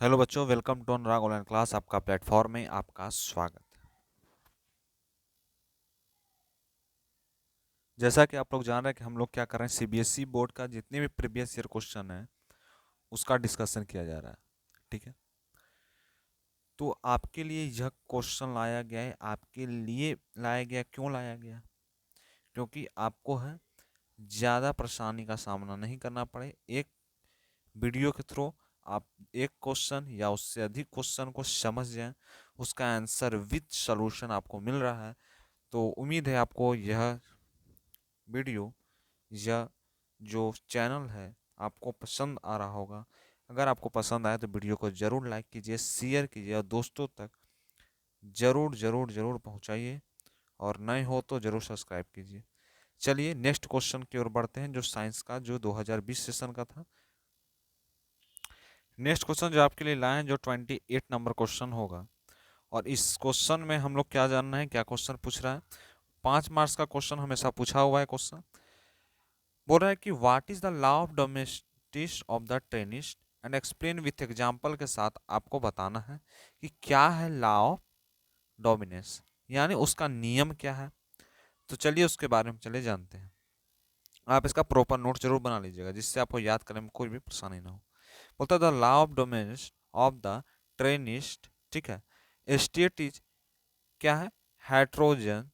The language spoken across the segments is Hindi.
हेलो बच्चों, welcome to Anurag online class. आपका प्लेटफॉर्म में आपका स्वागत। जैसा कि आप लोग जान रहे हैं कि हम लोग क्या कर रहे हैं, सीबीएसई बोर्ड का जितने भी प्रीवियस ईयर क्वेश्चन है उसका डिस्कशन किया जा रहा है। ठीक है, तो आपके लिए यह क्वेश्चन लाया गया है। आपके लिए लाया गया, क्यों लाया गया? क्योंकि आपको है ज़्यादा परेशानी का सामना नहीं करना पड़े। एक वीडियो के थ्रू आप एक क्वेश्चन या उससे अधिक क्वेश्चन को समझ जाएं, उसका आंसर विद सॉल्यूशन आपको मिल रहा है। तो उम्मीद है आपको यह वीडियो या जो चैनल है आपको पसंद आ रहा होगा। अगर आपको पसंद आए तो वीडियो को ज़रूर लाइक कीजिए, शेयर कीजिए और दोस्तों तक ज़रूर ज़रूर ज़रूर पहुंचाइए, और नए हो तो ज़रूर सब्सक्राइब कीजिए। चलिए नेक्स्ट क्वेश्चन की ओर बढ़ते हैं, जो साइंस का जो 2020 सेशन का था। नेक्स्ट क्वेश्चन जो आपके लिए लाए हैं, जो 28 नंबर क्वेश्चन होगा। और इस क्वेश्चन में हम लोग क्या जानना है, क्या क्वेश्चन पूछ रहा है। 5 मार्क्स का क्वेश्चन हमेशा पूछा हुआ है। क्वेश्चन बोल रहा है कि what is the law of dominance of the traits and explain with example के साथ आपको बताना है कि क्या है लॉ ऑफ डोमिनेंस, यानी उसका नियम क्या है। तो चलिए उसके बारे में चले जानते हैं। आप इसका प्रॉपर नोट जरूर बना लीजिएगा, जिससे आपको याद करने में कोई भी परेशानी ना हो। बोलता है the law of dominance of the टेनिस्ट, ठीक है, स्टेट इज क्या है, हेट्रोजन।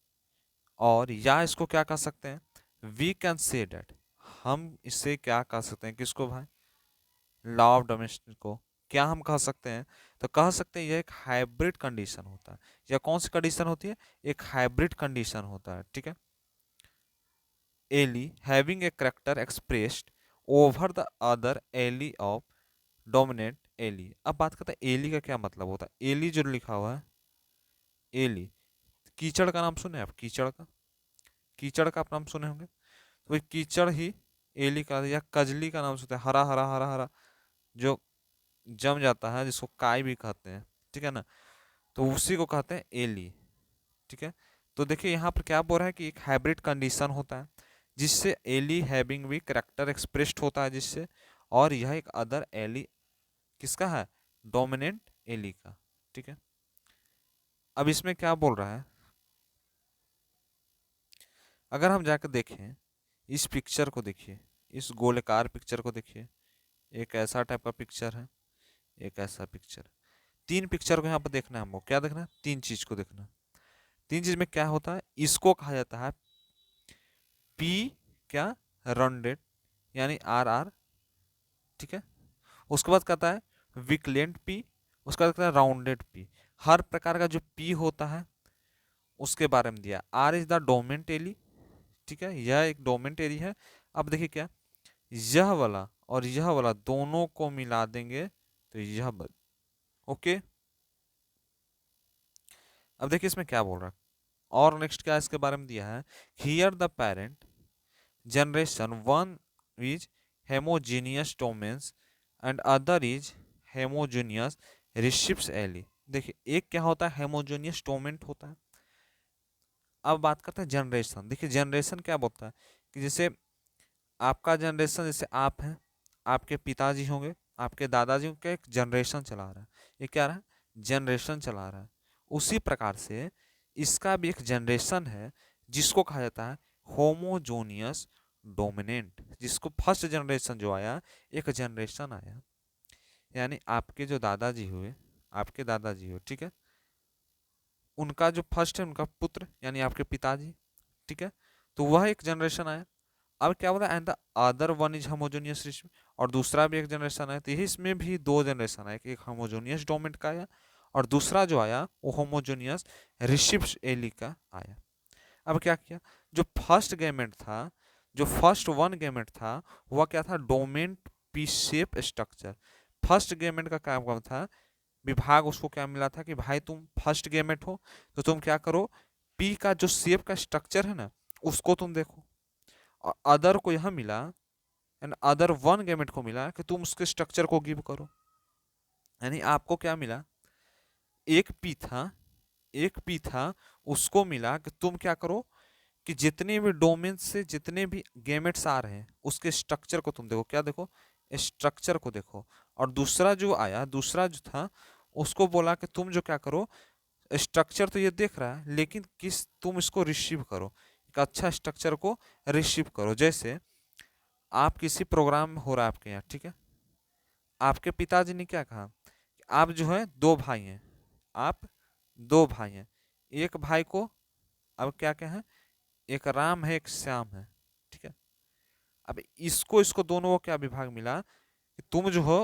और या इसको क्या कह सकते हैं, वी कैन से डेट, हम इससे क्या कह सकते हैं, किसको भाई, लॉ ऑफ डोमेस्टिक को क्या हम कह सकते हैं। तो कह सकते हैं यह एक हाइब्रिड कंडीशन होता है। या कौन सी कंडीशन होती है, एक हाइब्रिड कंडीशन होता है। ठीक है, allele having a character expressed over the other allele of dominant allele. अब बात करते हैं एली का क्या मतलब होता है। एली जो लिखा हुआ है, एली, कीचड़ का नाम सुने आप, कीचड़ का, कीचड़ का आप नाम सुने होंगे। तो वही कीचड़ ही एली का, या कजली का नाम सुनते हैं, हरा हरा हरा हरा जो जम जाता है, जिसको काई भी कहते हैं। ठीक है ना, तो उसी को कहते हैं एली। ठीक है, तो देखिए यहाँ पर क्या बोल रहा है कि एक हाइब्रिड कंडीशन होता है जिससे एली हैविंग भी करेक्टर एक्सप्रेस्ड होता है, जिससे, और यह एक अदर एली किसका है, डोमिनेंट एली का। ठीक है, अब इसमें क्या बोल रहा है, अगर हम जाकर देखें इस पिक्चर को, देखिए इस गोलाकार पिक्चर को देखिए। एक ऐसा टाइप का पिक्चर है, एक ऐसा पिक्चर। तीन पिक्चर को यहाँ पर देखना है हमको, क्या देखना है, तीन चीज को देखना है। तीन चीज में क्या होता है, इसको कहा जाता है पी, क्या, राउंडेड, यानी आर आर। ठीक है, उसके बाद कहता है विकलेंट पी, उसके बाद कहता है राउंडेड पी। हर प्रकार का जो पी होता है उसके बारे में दिया। R is the dominant allele, ठीक है, यह एक डोमिनेंट एली है। अब देखिए क्या, यह वाला और यह वाला दोनों को मिला देंगे तो यह ओके। अब देखिए इसमें क्या बोल रहा है, और नेक्स्ट क्या इसके बारे में दिया है, here the parent generation one is homozygous dominants and other is homozygous recessive alleles. देखिए एक क्या होता है, हेमोजीनियस डोमेंट होता है। अब बात करते हैं जनरेशन। देखिए जनरेशन क्या बोलता है कि जैसे आपका जनरेशन, जैसे आप हैं, आपके पिताजी होंगे, आपके दादाजी का एक जनरेशन चला रहा है, ये क्या रहा है, जनरेशन चला रहा है। उसी प्रकार से इसका भी एक जनरेशन है जिसको कहा जाता है होमोजोनियस डोमिनेंट। जिसको फर्स्ट जनरेशन जो आया, एक जनरेशन आया, यानी आपके जो दादाजी हुए, आपके दादाजी हुए, ठीक है, उनका जो फर्स्ट है उनका पुत्र यानी आपके पिताजी। ठीक है, तो वह एक जनरेशन आया। अब क्या बोला, and the other one is homozygous recessive, और दूसरा भी एक जनरेशन आया। तो यही इसमें भी दो जनरेशन आया, एक होमोजेनियस डोमेंट का आया और दूसरा जो आया वो होमोजेनियस रिसिप्स एली का आया। अब क्या किया, जो फर्स्ट गेमेट था, जो फर्स्ट वन गेमेट था, वह क्या था, डोमेंट P shape structure. First gamete का काम था, विभाग उसको क्या मिला था कि भाई तुम फर्स्ट गेमेट हो तो तुम क्या करो, पी का जो शेप का स्ट्रक्चर है ना उसको तुम देखो। और अदर को यह मिला, एंड अदर वन गेमेट को मिला कि तुम उसके स्ट्रक्चर को गिव करो। यानी आपको क्या मिला, एक पी था, एक पी था, उसको मिला कि तुम क्या करो कि जितने भी डोमेन से जितने भी गेमेट्स आ रहे हैं उसके स्ट्रक्चर को तुम देखो। क्या देखो, स्ट्रक्चर को देखो। और दूसरा जो आया, दूसरा जो था, उसको बोला कि तुम जो क्या करो, स्ट्रक्चर तो ये देख रहा है लेकिन तुम इसको रिसीव करो, एक अच्छा स्ट्रक्चर को रिसीव करो। जैसे आप किसी प्रोग्राम में हो रहा है आपके यहाँ, ठीक है, आपके पिताजी ने क्या कहा कि आप जो है दो भाई हैं, आप दो भाई हैं, एक भाई को अब क्या क्या है, एक राम है एक श्याम है, ठीक है। अब इसको इसको दोनों को क्या विभाग मिला कि तुम जो हो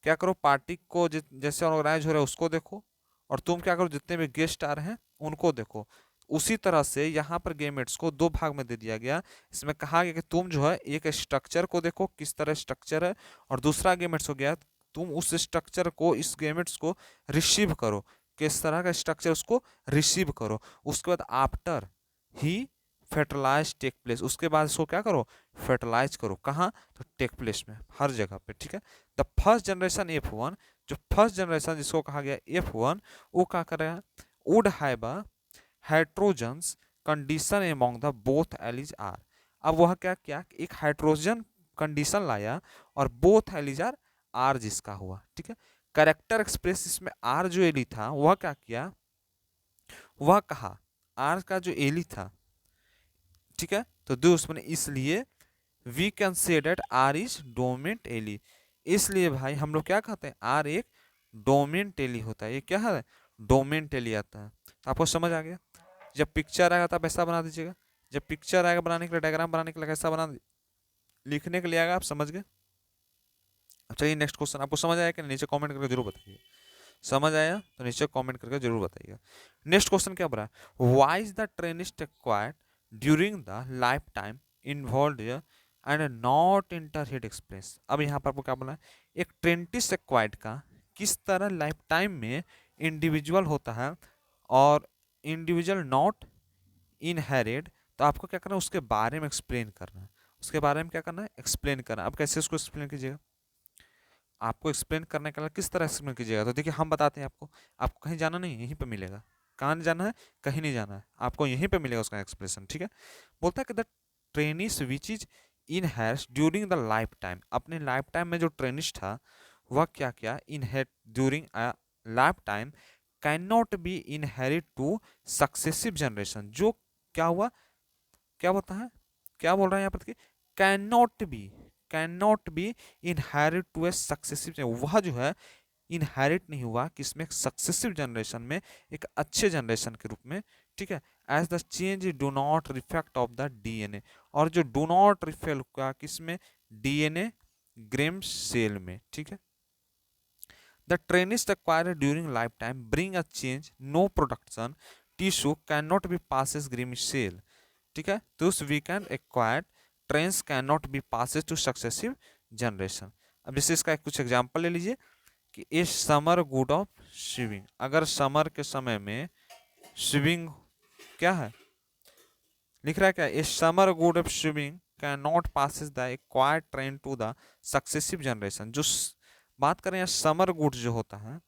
क्या करो, पार्टी को जैसे ऑर्गेनाइज हो रहा है उसको देखो, और तुम क्या करो, जितने भी गेस्ट आ रहे हैं उनको देखो। उसी तरह से यहाँ पर गेमेट्स को दो भाग में दे दिया गया। इसमें कहा गया कि तुम जो है एक स्ट्रक्चर को देखो किस तरह स्ट्रक्चर है, और दूसरा गेमेट्स हो गया तुम उस स्ट्रक्चर को, इस गेमेट्स को रिसीव करो, किस तरह का स्ट्रक्चर उसको रिसीव करो। उसके बाद आफ्टर ही फर्टिलाइज टेक प्लेस, उसके बाद इसको क्या करो, फर्टिलाइज करो। कहाँ, तो टेक प्लेस में, हर जगह पे, ठीक है। द फर्स्ट जनरेशन F1, जो फर्स्ट जनरेशन जिसको कहा गया F1, वो क्या करेगा, would have a heterozygous condition among the both alleles. अब वह क्या किया, एक हाइड्रोजन कंडीशन लाया और बोथ एलिज आर, आर जिसका हुआ, ठीक है। करेक्टर एक्सप्रेस इसमें आर जो एली था वह क्या किया, वह कहा आर का जो एली था, ठीक है, तो दो उसमें, इसलिए we can say that R is dominant allele. इसलिए भाई हम लोग क्या कहते हैं, आर एक डोमिनेंट एली होता है। ये क्या है, डोमिनेंट एली आता है। तो आपको समझ आ गया। जब पिक्चर आएगा तब ऐसा बना दीजिएगा, जब पिक्चर आएगा बनाने के लिए, डायग्राम बनाने के लिए कैसा बना, लिखने के लिए आएगा, आप समझ गए। अब चलिए नेक्स्ट क्वेश्चन, आपको समझ आया कि नीचे कमेंट करके जरूर बताइए। समझ आया तो नीचे कमेंट करके जरूर बताइएगा। नेक्स्ट क्वेश्चन क्या बोला है, why is the trait acquired during the lifetime involve and not inherited express. अब यहाँ पर आपको क्या बोला है, एक ट्रेंटिस एक्वायर्ड का किस तरह लाइफ टाइम में इंडिविजुअल होता है और इंडिविजुअल नॉट इनहेरिड। तो आपको क्या करना है, उसके बारे में एक्सप्लेन करना है, उसके बारे में क्या करना है, एक्सप्लेन करना है। अब कैसे उसको एक्सप्लेन कीजिएगा, आपको एक्सप्लेन करने के लिए किस तरह एक्सप्लेन कीजिएगा, तो देखिए हम बताते हैं आपको। आपको कहीं जाना नहीं, यहीं पे मिलेगा। कहाँ जाना है, कहीं नहीं जाना है, आपको यहीं पे मिलेगा उसका एक्सप्लेनेशन, ठीक है। बोलता है कि the trainees which is inherit during the life time, अपने लाइफ टाइम में जो ट्रेनिस था वह क्या क्या inherit during a life time can not be inherit to successive generation. जो क्या हुआ, क्या होता है, क्या बोल रहा है यहाँ पर, can not be inherit to a successive, वह जो है इनहेरिट नहीं हुआ किसमें, सक्सेसिव जनरेशन में, एक अच्छे जनरेशन के रूप में, ठीक है। As the change do not reflect of the DNA, और जो डू नॉट रिफ्लेक्ट हुआ किसमें, डीएनए ग्रेम सेल में, ठीक है। The trait acquired during lifetime bring a change, no production tissue can not be passes germ cell, ठीक है। तो उस वीकेंड acquired traits can not be passes to successive generation. अब जैसे इसका कुछ एग्जांपल ले लीजिए कि a summer good of swimming, अगर समर के समय में स्विमिंग क्या है, लिख रहा है क्या, a summer good of swimming can not passes the acquired trait to the successive generation. जो बात करें समर गुड जो होता है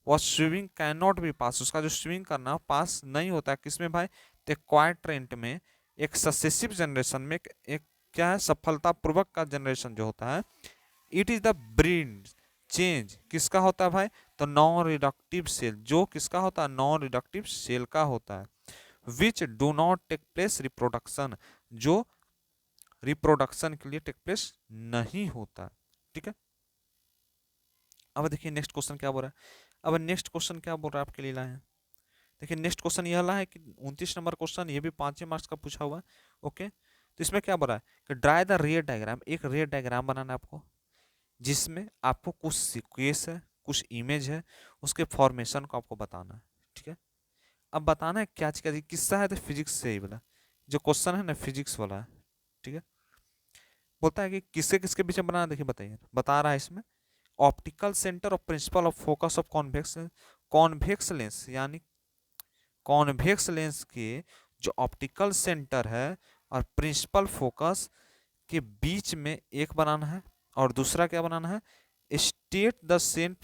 वह swimming can not be pass, उसका जो स्विमिंग करना पास नहीं होता किसमें भाई, तो एक्वायर्ड ट्रेंट में, एक सक्सेसिव जनरेशन में, एक क्या है, सफलतापूर्वक का जनरेशन जो होता है। It is the breed change किसका होता है भाई, तो नॉन रिडक्टिव सेल, जो किसका होता है, नॉन रिडक्टिव सेल का होता है। Which do not take place reproduction, जो रिप्रोडक्शन के लिए टेक प्लेस नहीं होता, ठीक है। अब देखिए नेक्स्ट क्वेश्चन क्या बोल रहा है, अब नेक्स्ट क्वेश्चन क्या बोल रहा है आपके लिए लाए हैं। देखिए नेक्स्ट क्वेश्चन यह है कि 29 नंबर क्वेश्चन, ये भी 5 मार्क्स का पूछा हुआ है, ओके। तो इसमें क्या बोल रहा है कि ड्राई द रेयर डायग्राम, एक रेयर डायग्राम बनाना है आपको, जिसमें आपको कुछ सीक्वेंस है, कुछ इमेज है, उसके फॉर्मेशन को आपको बताना है, ठीक है। अब बताना है क्या चीज, किस्सा है तो फिजिक्स से ही बोला, जो क्वेश्चन है ना फिजिक्स वाला है, ठीक है। बोलता है कि किसके किसके बीच में बनाना, देखिए बताइए, बता रहा है इसमें ऑप्टिकल सेंटर और principle of focus of convex, convex lens, यानी कॉन्वेक्स लेंस के जो ऑप्टिकल सेंटर है और प्रिंसिपल फोकस के बीच में एक बनाना है, और दूसरा क्या बनाना है, स्टेट द सेम,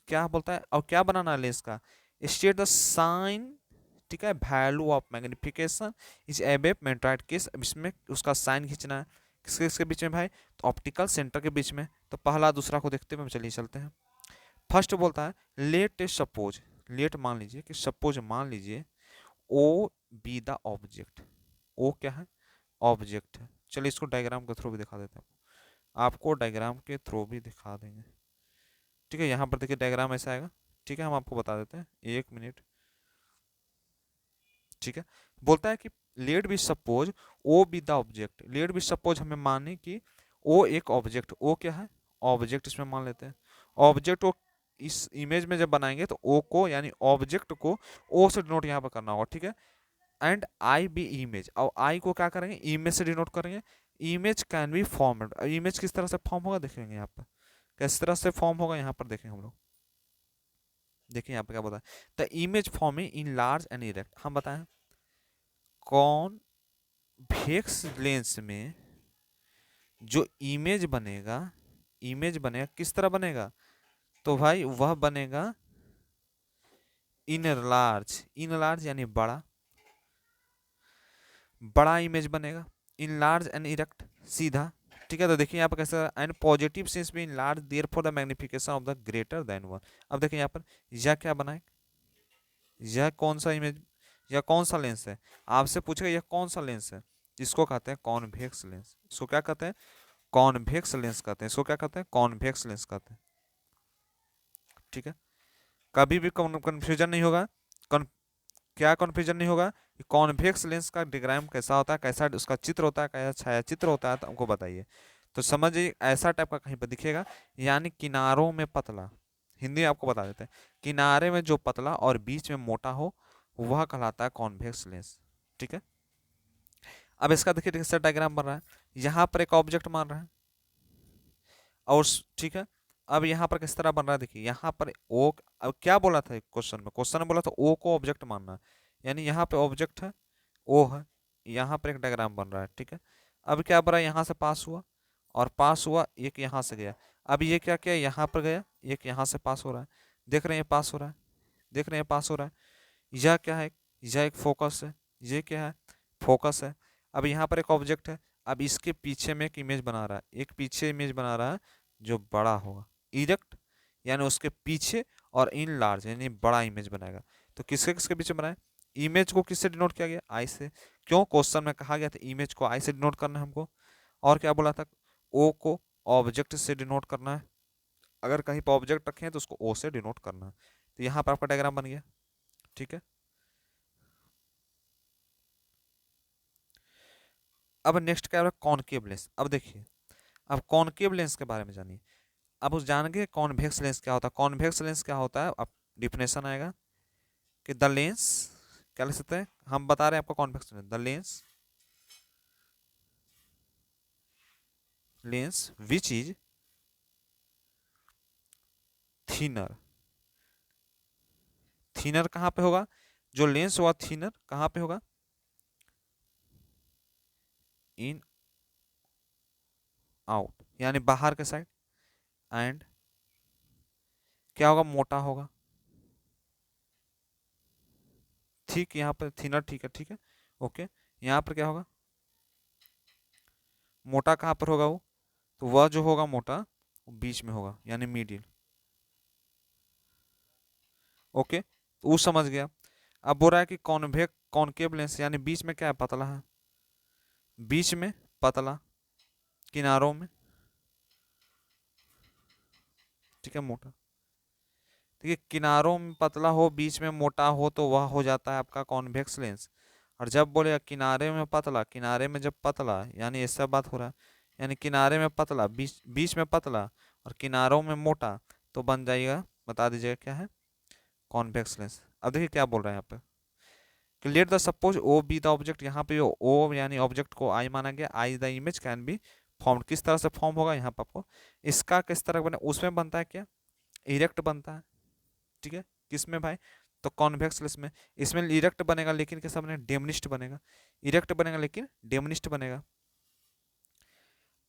क्या बोलता है, और क्या बनाना है लेंस का, स्टेट द साइन, ठीक है, value of magnification is above मेट्राइड केस। अब इसमें उसका साइन खींचना है, किसके किसके बीच में भाई, तो ऑप्टिकल सेंटर के बीच में। तो पहला दूसरा को देखते हुए चलिए चलते हैं। फर्स्ट बोलता है लेट सपोज, लेट मान लीजिए कि सपोज मान लीजिए ओ बी द ऑब्जेक्ट, ओ क्या है, ऑब्जेक्ट है। चलिए इसको डायग्राम के थ्रू भी दिखा देते हैं, आपको डायग्राम के थ्रू भी दिखा देंगे। ठीक है, यहाँ पर देखिए डायग्राम ऐसा आएगा। ठीक है, हम आपको बता देते हैं, 1 मिनट। ठीक है, बोलता है कि let be suppose O B the object, let be suppose हमें माने कि ओ एक ऑब्जेक्ट, ओ क्या है, ऑब्जेक्ट इसमें मान लेते हैं। ऑब्जेक्ट को इस इमेज में जब बनाएंगे तो ओ को यानी ऑब्जेक्ट को ओ से डिनोट यहाँ पर करना होगा। ठीक है, एंड आई बी इमेज, और आई को क्या करेंगे, इमेज से डिनोट करेंगे। Image can be formed, image किस तरह से फॉर्म होगा देखेंगे यहाँ पर, किस तरह से फॉर्म होगा यहाँ पर देखेंगे हम लोग। देखिए यहाँ पे क्या बताए, the image forming in large and erect, हम बताएं कॉन्वेक्स लेंस में जो इमेज बनेगा, इमेज बनेगा किस तरह बनेगा, तो भाई वह बनेगा इन लार्ज, इन लार्ज यानी बड़ा, बड़ा इमेज बनेगा, इन लार्ज एंड इरेक्ट सीधा। ठीक है, तो देखिए यहाँ पर कैसे, एंड पॉजिटिव सेंस भी in large there for the magnification of the greater than one. अब देखिए यहाँ पर यह क्या बना है, यह कौन सा इमेज, यह कौन सा लेंस है, आपसे पूछेगा यह कौन सा लेंस है, इसको कहते हैं कॉन्वेक्स लेंस। इसको क्या कहते हैं, कॉन्वेक्स लेंस कहते हैं। इसको क्या कहते हैं, कॉन्वेक्स लेंस कहते हैं। ठीक है, कभी भी कंफ्यूजन नहीं होगा, क्या कंफ्यूजन नहीं होगा कि कॉन्वेक्स लेंस का डिग्राम कैसा होता है, कैसा उसका चित्र होता है, कैसा छाया चित्र होता है, तो हमको बताइए। तो समझिए ऐसा टाइप का कहीं पर दिखेगा, यानी किनारों में पतला, हिंदी में आपको बता देते हैं, किनारे में जो पतला और बीच में मोटा हो वह कहलाता है कॉन्वेक्स लेंस। ठीक है, अब इसका देखिए कैसा डायग्राम बन रहा है, यहाँ पर एक ऑब्जेक्ट मान रहा है और ठीक है, अब यहाँ पर किस तरह बन रहा है, देखिए यहाँ पर ओ, अब क्या बोला था क्वेश्चन में, क्वेश्चन में बोला था ओ को ऑब्जेक्ट मानना है, यानी यहाँ पे ऑब्जेक्ट है ओ है, यहाँ पर एक डायग्राम बन रहा है। ठीक है, अब क्या बन रहा है, यहाँ से पास हुआ और पास हुआ, एक यहाँ से गया, अब ये क्या किया, यहाँ पर गया, एक यहाँ से पास हो रहा है, देख रहे हैं पास हो रहा है, देख रहे हैं पास हो रहा है। यह क्या है, यह एक फोकस है, ये क्या है, फोकस है। अब यहाँ पर एक ऑब्जेक्ट है, अब इसके पीछे में एक इमेज बना रहा है, एक पीछे इमेज बना रहा है जो बड़ा होगा, इरेक्ट यानी उसके पीछे, और इन लार्ज यानी बड़ा इमेज बनाएगा। तो किसके किसके पीछे बनाए, इमेज को किससे डिनोट किया गया, आई से। क्यों, क्वेश्चन में कहा गया था इमेज को आई से डिनोट करना है हमको, और क्या बोला था, ओ को ऑब्जेक्ट से डिनोट करना है, अगर कहीं पर ऑब्जेक्ट रखे हैं तो उसको ओ से डिनोट करना है। तो यहाँ पर आपका डायग्राम बन गया। ठीक है, अब नेक्स्ट क्या है, कॉनकेव लेंस। अब देखिए, अब कॉनकेव लेंस के बारे में जानिए। अब उस जान के कॉन्वेक्स लेंस क्या होता है, कॉन्वेक्स लेंस क्या होता है, अब डिफिनेशन आएगा कि द लेंस, क्या लिख सकते हैं, हम बता रहे हैं आपको convex lens, the lens, lens which is thinner, thinner कहाँ पे होगा, जो लेंस हुआ थिनर कहाँ पे होगा, इन आउट यानी बाहर के साइड, एंड क्या होगा, मोटा होगा। ठीक, यहाँ पर थिनर, ठीक है, ठीक है, ओके। यहाँ पर क्या होगा, मोटा कहाँ पर होगा वो, तो वह जो होगा मोटा वो बीच में होगा यानी मिडिल। ओके, तो वो समझ गया। अब बोल रहा है कि कॉनकेव लेंस यानी बीच में क्या है, पतला है, बीच में पतला, किनारों में, ठीक है, मोटा। देखिए किनारों में पतला हो बीच में मोटा हो तो वह हो जाता है आपका कॉन्वेक्स लेंस। और जब बोले किनारे में पतला, किनारे में जब पतला यानी ऐसा बात हो रहा है, यानी किनारे में पतला, बीच बीच में पतला और किनारों में मोटा, तो बन जाएगा, बता दीजिएगा क्या है, कॉन्वेक्स लेंस। अब देखिए क्या बोल रहे हैं यहाँ पे कि let the suppose O B the object, यहाँ पे ओ यानी ऑब्जेक्ट को आई माना गया, I the image can be form, किस तरह से फॉर्म होगा यहाँ पर आपको, इसका किस तरह बने, उसमें बनता है क्या, इरेक्ट बनता है। ठीक है, किसमें भाई, तो कॉन्वेक्स लेंस में, इसमें इरेक्ट बनेगा लेकिन कैसा बनेगा, डेमनिस्ट बनेगा, इरेक्ट बनेगा लेकिन डेमनिस्ट बनेगा।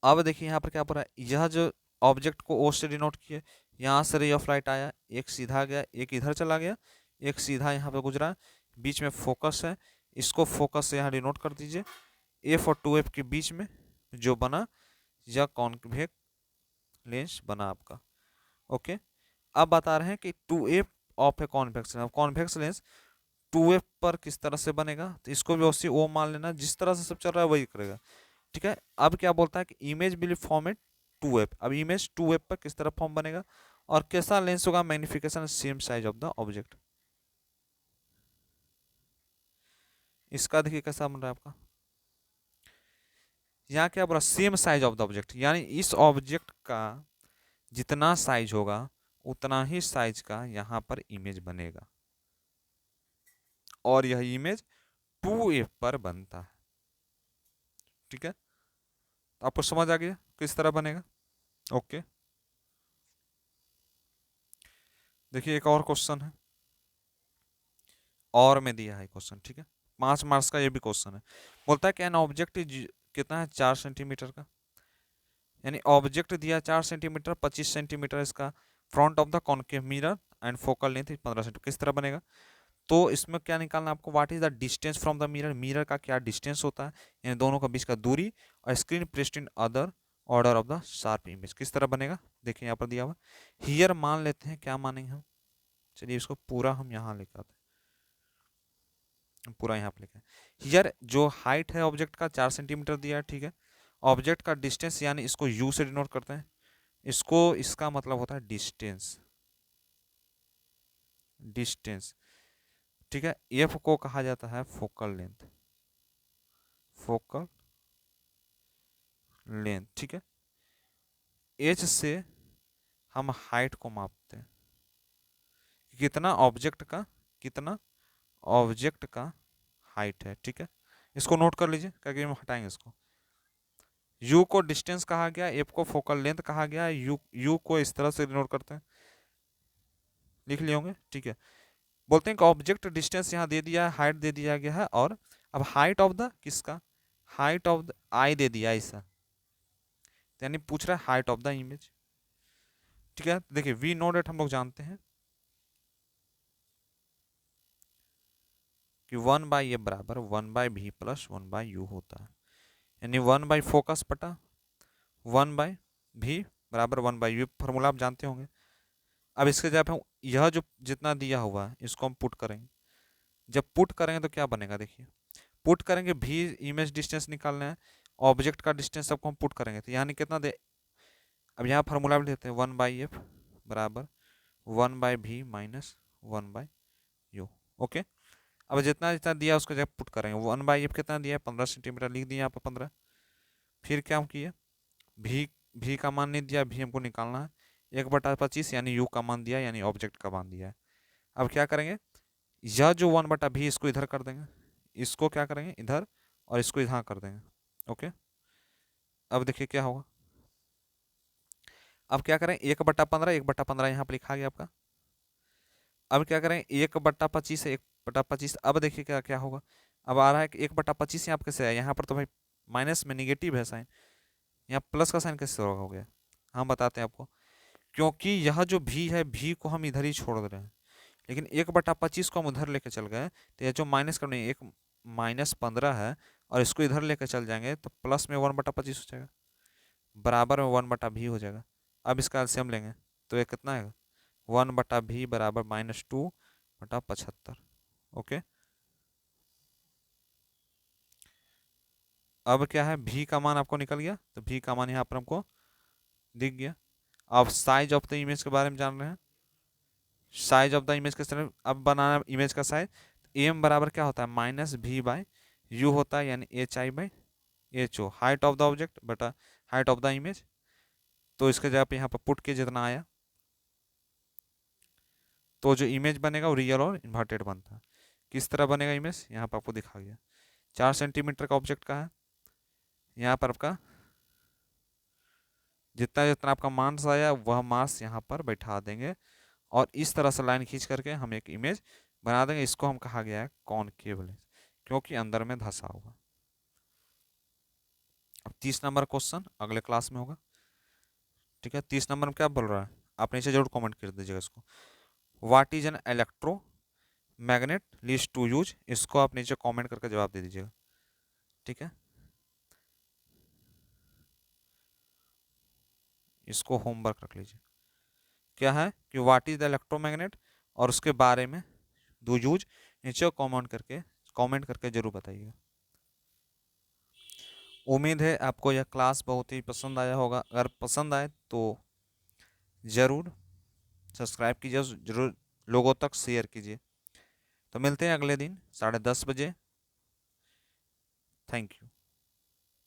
अब देखिए यहाँ पर क्या बोल रहा है, यह जो ऑब्जेक्ट को ओ से डिनोट किया, यहाँ से रे ऑफ लाइट आया, एक सीधा गया, एक इधर चला गया, एक सीधा यहाँ पे गुजरा, बीच में फोकस है, इसको फोकस से यहाँ डिनोट कर दीजिए, एफ और 2F के बीच में जो बना या कॉन्वेक्स लेंस बना आपका। ओके, अब बता रहे हैं कि 2f of a convex lens. Convex lens 2f पर किस तरह से बनेगा, तो इसको भी उसी वो मान लेना, जिस तरह से सब चल रहा है वही करेगा। ठीक है, अब क्या बोलता है कि image will form eight 2f। अब इमेज 2f पर किस तरह फॉर्म बनेगा और कैसा लेंस होगा, magnification same size of the object. इसका देखिए कैसा बन रहा है आपका, यहाँ क्या बोला, same size of the object, यानी इस ऑब्जेक्ट का जितना साइज होगा उतना ही साइज का यहाँ पर इमेज बनेगा, और यह इमेज 2f पर बनता है। ठीक है, तो आपको समझ आ गया किस तरह बनेगा। ओके, देखिए एक और क्वेश्चन है, और में दिया है क्वेश्चन। ठीक है, 5 मार्क्स का ये भी क्वेश्चन है। बोलता है कि एन ऑब्जेक्ट कितना है, 4 सेंटीमीटर का, यानी ऑब्जेक्ट दिया 4 सेंटीमीटर, 25 सेंटीमीटर इसका front of the concave mirror and focal length 15 centimetre. किस तरह बनेगा, तो इसमें क्या निकालना है आपको, what is the distance from the mirror, mirror का क्या डिस्टेंस होता है, यानी दोनों का बीच का दूरी, और screen pressed in other order of the sharp image. किस तरह बनेगा, देखिए यहाँ पर दिया हुआ हियर, मान लेते हैं, क्या मानेंगे हम, चलिए इसको पूरा हम यहाँ लेकर आते हैं, पूरा यहाँ पर लिखा है। हियर जो हाइट है ऑब्जेक्ट का 4 सेंटीमीटर दिया है। ठीक है, ऑब्जेक्ट का डिस्टेंस, यानी इसको यू से डिनोट करते हैं, इसको, इसका मतलब होता है डिस्टेंस, डिस्टेंस। ठीक है, एफ को कहा जाता है फोकल लेंथ, फोकल लेंथ। ठीक है, एच से हम हाइट को मापते हैं, कितना ऑब्जेक्ट का, कितना ऑब्जेक्ट का हाइट है। ठीक है, इसको नोट कर लीजिए, क्या हम हटाएंगे इसको। यू को डिस्टेंस कहा गया, एफ को फोकल लेंथ कहा गया, यू को इस तरह से डिनोट करते हैं, लिख लिए होंगे। ठीक है, बोलते हैं कि ऑब्जेक्ट डिस्टेंस यहाँ दे दिया है, हाइट दे दिया गया है, और अब हाइट ऑफ द किसका, हाइट ऑफ द आई दे दिया ऐसा, यानी पूछ रहा है हाइट ऑफ द इमेज। ठीक है, देखिए वी नो डेट हम लोग जानते हैं कि 1/a बराबर 1/v प्लस 1/u होता है, यानी 1/फोकस बटा 1/v बराबर 1/u, फॉर्मूला आप जानते होंगे। अब इसके जब हम यह जो जितना दिया हुआ है इसको हम पुट करेंगे, जब पुट करेंगे तो क्या बनेगा, देखिए पुट करेंगे, भी इमेज डिस्टेंस निकालना है, ऑब्जेक्ट का डिस्टेंस सबको हम पुट करेंगे, तो यानी कितना दे, अब यहाँ फार्मूला भी लेते हैं, 1/f बराबर 1/v माइनस 1/u। ओके, अब जितना जितना दिया उसको जब पुट करेंगे, 1/f कितना दिया है, 15 सेंटीमीटर, लिख दिया यहाँ पर 15। फिर क्या हम किए, भी का मान नहीं दिया, भी हमको निकालना है, 1/25 यानी u का मान दिया, यानी ऑब्जेक्ट का मान दिया है। अब क्या करेंगे, यह जो 1/v इसको इधर कर देंगे, इसको क्या करेंगे इधर, और इसको इधर कर देंगे। ओके, अब देखिए क्या होगा, अब क्या करें, 1/15, 1/15 यहाँ पर लिखा गया आपका। अब क्या करें, 1/25 है, 1/25, अब देखिए क्या क्या होगा, अब आ रहा है कि 1/25 यहाँ पर कैसे है, यहाँ पर तो भाई माइनस में निगेटिव है साइन, यहाँ प्लस का साइन कैसे हो गया, हम बताते हैं आपको। क्योंकि यह जो भी है, भी को हम इधर ही छोड़ दे रहे हैं, लेकिन 1/25 को हम उधर लेके चल गए, तो ये जो माइनस करने, एक -15 है, और इसको इधर लेके चल जाएंगे तो प्लस में 1/25 हो जाएगा, बराबर में 1/v हो जाएगा। अब इसका एलसीएम लेंगे तो ये कितना है, 1/v बराबर -2/75। ओके, अब क्या है, भी का मान आपको निकल गया, तो भी का मान यहाँ पर हमको दिख गया। अब साइज ऑफ द इमेज के बारे में जान रहे हैं, साइज ऑफ द इमेज किस तरह अब बनाना, इमेज का साइज, एम बराबर क्या होता है, -v/u होता है, यानी hi/ho, height of the object बटा हाइट ऑफ द इमेज। तो इसके जगह पे यहाँ पर पुट के जितना आया, तो जो इमेज बनेगा वो रियल और इन्वर्टेड बनता है। किस तरह बनेगा इमेज, यहाँ पर आपको दिखा गया, 4 सेंटीमीटर का ऑब्जेक्ट का है, यहाँ पर आपका जितना जितना आपका मास आया वह मास यहाँ पर बैठा देंगे, और इस तरह से लाइन खींच करके हम एक इमेज बना देंगे। इसको हम कहा गया है कॉनकेव लेंस, क्योंकि अंदर में धंसा होगा। अब 30 नंबर क्वेश्चन अगले क्लास में होगा। ठीक है, 30 नंबर में क्या बोल रहा है, आप नीचे जरूर कमेंट कर दीजिएगा इसको। What is an electromagnet leads to use, इसको आप नीचे कमेंट करके जवाब दे दीजिएगा। ठीक है। इसको होमवर्क रख लीजिए। क्या है कि व्हाट इज द इलेक्ट्रोमैग्नेट, और उसके बारे में दो यूज नीचे कमेंट करके जरूर बताइएगा। उम्मीद है आपको यह क्लास बहुत ही पसंद आया होगा। अगर पसंद आए तो ज़रूर सब्सक्राइब कीजिए, जरूर लोगों तक शेयर कीजिए। तो मिलते हैं अगले दिन 10:30 बजे। Thank you.